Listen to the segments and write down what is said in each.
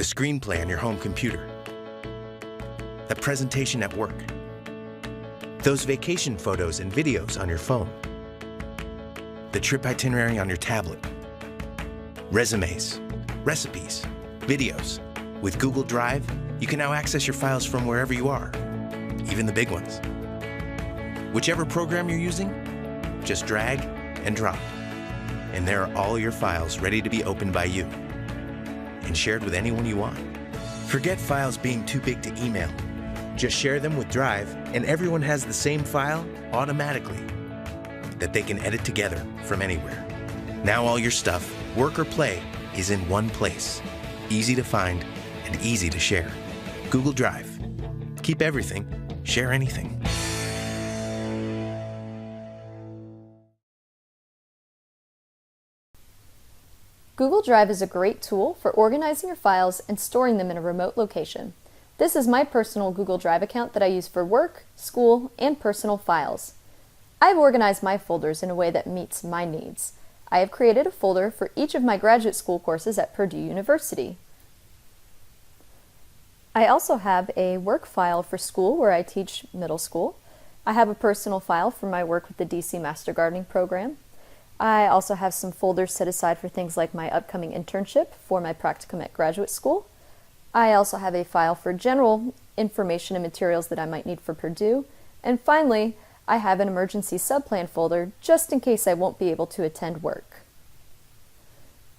the screenplay on your home computer, the presentation at work, those vacation photos and videos on your phone, the trip itinerary on your tablet, resumes, recipes, videos. With Google Drive, you can now access your files from wherever you are, even the big ones. Whichever program you're using, just drag and drop, and there are all your files ready to be opened by you and shared with anyone you want. Forget files being too big to email. Just share them with Drive, and everyone has the same file automatically that they can edit together from anywhere. Now all your stuff, work or play, is in one place. Easy to find and easy to share. Google Drive. Keep everything, share anything. Google Drive is a great tool for organizing your files and storing them in a remote location. This is my personal Google Drive account that I use for work, school, and personal files. I've organized my folders in a way that meets my needs. I have created a folder for each of my graduate school courses at Purdue University. I also have a work file for school where I teach middle school. I have a personal file for my work with the DC Master Gardening Program. I also have some folders set aside for things like my upcoming internship for my practicum at graduate school. I also have a file for general information and materials that I might need for Purdue. And finally, I have an emergency subplan folder just in case I won't be able to attend work.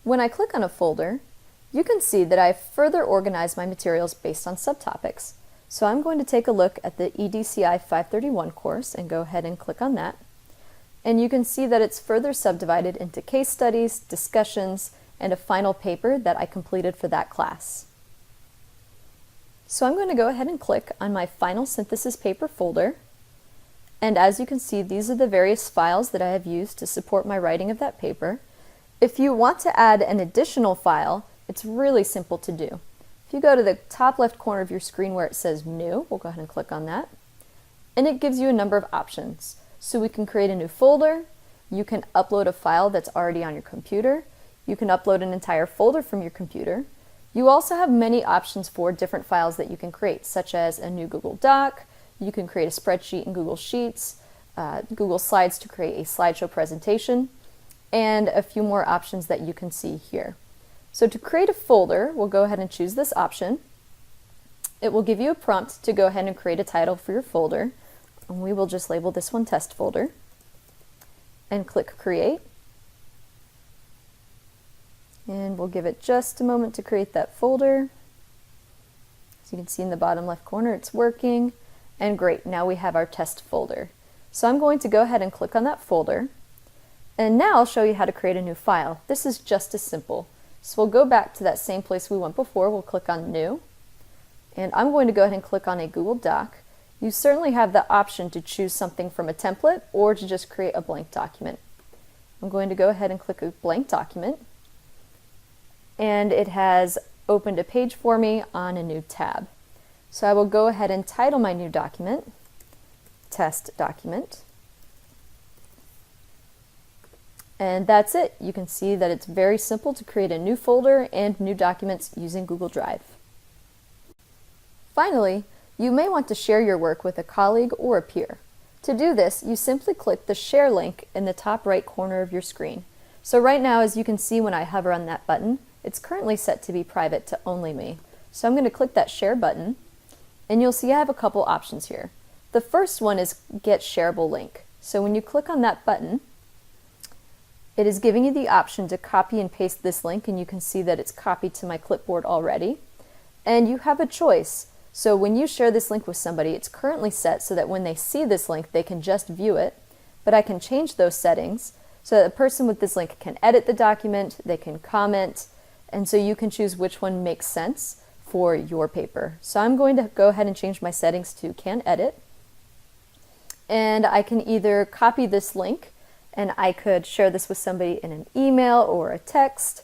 When I click on a folder, you can see that I've further organized my materials based on subtopics. So I'm going to take a look at the EDCI 531 course and go ahead and click on that. And you can see that it's further subdivided into case studies, discussions, and a final paper that I completed for that class. So I'm going to go ahead and click on my final synthesis paper folder. And as you can see, these are the various files that I have used to support my writing of that paper. If you want to add an additional file, it's really simple to do. If you go to the top left corner of your screen where it says New, we'll go ahead and click on that. And it gives you a number of options. So we can create a new folder, you can upload a file that's already on your computer, you can upload an entire folder from your computer. You also have many options for different files that you can create, such as a new Google Doc, you can create a spreadsheet in Google Sheets, Google Slides to create a slideshow presentation, and a few more options that you can see here. So to create a folder, we'll go ahead and choose this option. It will give you a prompt to go ahead and create a title for your folder. And we will just label this one Test Folder and click Create. And we'll give it just a moment to create that folder. As you can see in the bottom left corner, it's working. And great, now we have our test folder. So I'm going to go ahead and click on that folder. And now I'll show you how to create a new file. This is just as simple. So we'll go back to that same place we went before. We'll click on New. And I'm going to go ahead and click on a Google Doc. You certainly have the option to choose something from a template or to just create a blank document. I'm going to go ahead and click a blank document, and it has opened a page for me on a new tab. So I will go ahead and title my new document, Test Document. And that's it. You can see that it's very simple to create a new folder and new documents using Google Drive. Finally, you may want to share your work with a colleague or a peer. To do this, you simply click the Share link in the top right corner of your screen. So right now, as you can see when I hover on that button, it's currently set to be private to only me. So I'm going to click that Share button, and you'll see I have a couple options here. The first one is Get Shareable Link. So when you click on that button, it is giving you the option to copy and paste this link, and you can see that it's copied to my clipboard already. And you have a choice. So when you share this link with somebody, it's currently set so that when they see this link, they can just view it. But I can change those settings so that the person with this link can edit the document, they can comment, and so you can choose which one makes sense for your paper. So I'm going to go ahead and change my settings to Can Edit. And I can either copy this link, and I could share this with somebody in an email or a text,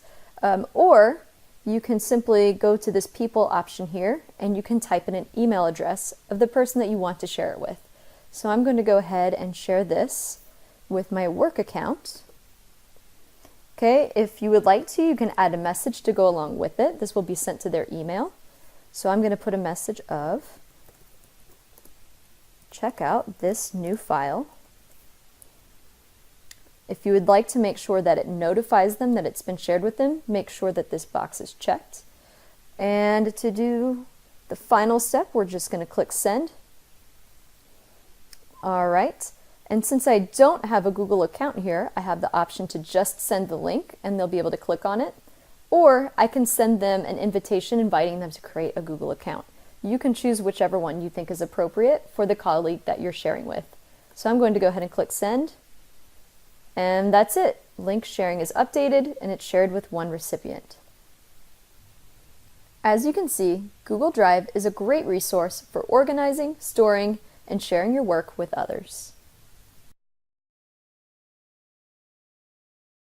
or you can simply go to this People option here, and you can type in an email address of the person that you want to share it with. So I'm going to go ahead and share this with my work account. Okay, if you would like to, you can add a message to go along with it. This will be sent to their email. So I'm going to put a message of, check out this new file. If you would like to make sure that it notifies them that it's been shared with them, make sure that this box is checked. And to do the final step, we're just going to click send. All right. And since I don't have a Google account here, I have the option to just send the link and they'll be able to click on it. Or I can send them an invitation inviting them to create a Google account. You can choose whichever one you think is appropriate for the colleague that you're sharing with. So I'm going to go ahead and click send. And that's it. Link sharing is updated and it's shared with one recipient. As you can see, Google Drive is a great resource for organizing, storing, and sharing your work with others.